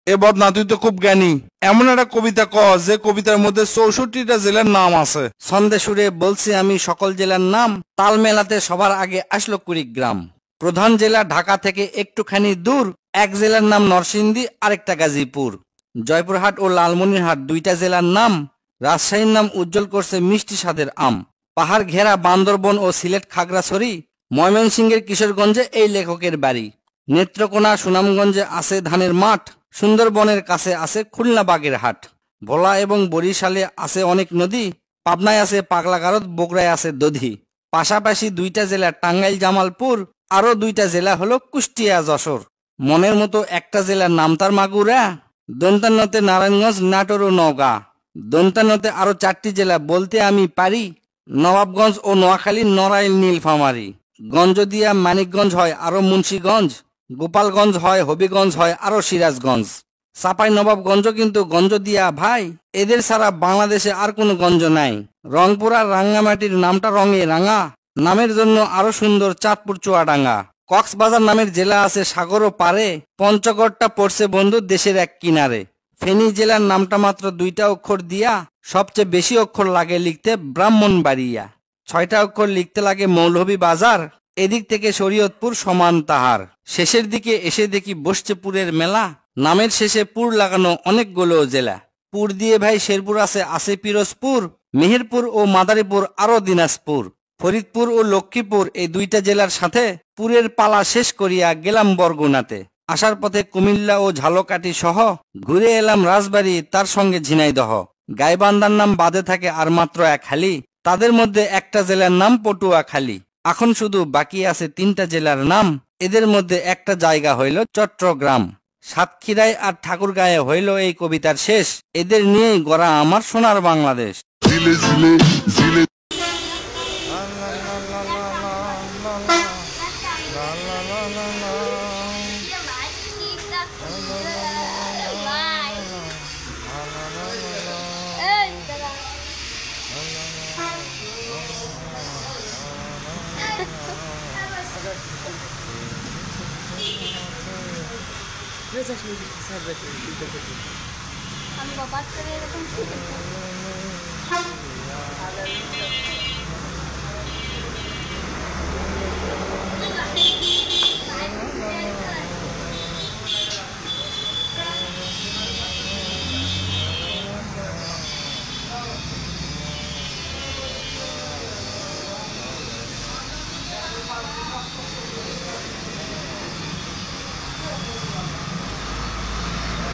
এ বদনা, তুই তো খুব জ্ঞানী। এমন একটা কবিতা ক যে কবিতার মধ্যে 64টা জেলার নাম আছে। ছন্দে সুরে বলছি আমি সকল জেলার নাম, তাল মেলাতে সবার আগে আসলো কুড়িগ্রাম। প্রধান জেলা ঢাকা থেকে একটুখানি দূর, এক জেলার নাম নরসিংদী, আরেকটা গাজীপুর। জয়পুরহাট ও লালমনিরহাট দুইটা জেলার নাম, রাজশাহীর নাম উজ্জ্বল করছে মিষ্টি স্বাদের আম। পাহাড় ঘেরা বান্দরবন ও সিলেট খাগড়াছড়ি, ময়মনসিংহের কিশোরগঞ্জে এই লেখকের বাড়ি। নেত্রকোনা সুনামগঞ্জে আছে ধানের মাঠ, সুন্দরবনের কাছে আছে খুলনা বাগেরহাট। ভোলা এবং বরিশালে আছে অনেক নদী, পাবনায় আছে পাগলাগারদ, বগুড়ায় আছে দধি। পাশাপাশি দুইটা জেলা টাঙ্গাইল জামালপুর, আরো দুইটা জেলা হলো কুষ্টিয়া যশোর। মনের মতো একটা জেলার নাম তার মাগুরা, দন্তান্নতে নারায়ণগঞ্জ, নাটোর ও নওগাঁ। দন্তান্নতে আরো 4টি জেলা বলতে আমি পারি, নবাবগঞ্জ ও নোয়াখালী, নড়াইল, নীলফামারী। গঞ্জদিয়া মানিকগঞ্জ হয় আরো মুন্সীগঞ্জ, গোপালগঞ্জ হয়, হবিগঞ্জ হয় আরো সিরাজগঞ্জ। চাপাই নবাবগঞ্জ কিন্তু গঞ্জ দিয়া ভাই, এদের ছাড়া বাংলাদেশে আর কোনো গঞ্জ নাই। রংপুর আর রাঙ্গামাটির নামটা রঙে রাঙা, নামের জন্য আরো সুন্দর চাঁদপুর চুয়াডাঙ্গা। কক্সবাজার নামের জেলা আছে সাগরও পারে, পঞ্চগড়টা পড়ছে বন্ধু দেশের এক কিনারে। ফেনী জেলার নামটা মাত্র 2টা অক্ষর দিয়া, সবচেয়ে বেশি অক্ষর লাগে লিখতে ব্রাহ্মণবাড়িয়া। 6টা অক্ষর লিখতে লাগে মৌলভী বাজার, এদিক থেকে শরীয়তপুর সমান তাহার। শেষের দিকে এসে দেখি বসছে পুরের মেলা, নামের শেষে পুর লাগানো অনেকগুলো জেলা। পুর দিয়ে ভাই শেরপুর আছে পিরোজপুর, মেহেরপুর ও মাদারীপুর, আরো দিনাজপুর। ফরিদপুর ও লক্ষ্মীপুর এই দুইটা জেলার সাথে পুরের পালা শেষ করিয়া গেলাম বরগুনাতে। আসার পথে কুমিল্লা ও ঝালকাঠি সহ ঘুরে এলাম রাজবাড়ী, তার সঙ্গে ঝিনাইদহ। গাইবান্ধার নাম বাদে থাকে আর মাত্র এক হালি, তাদের মধ্যে একটা জেলার নাম পটুয়াখালী। এখন শুধু বাকি আছে 3টা জেলার নাম, এদের মধ্যে একটা জায়গা হইল চট্টগ্রাম। সাতক্ষীরায় আর ঠাকুরগাঁয়ে হইল এই কবিতার শেষ। এদের নিয়েই গড়া আমার সোনার বাংলাদেশ। জিলে জিলে জিলে আমি বাবার সাথে এরকম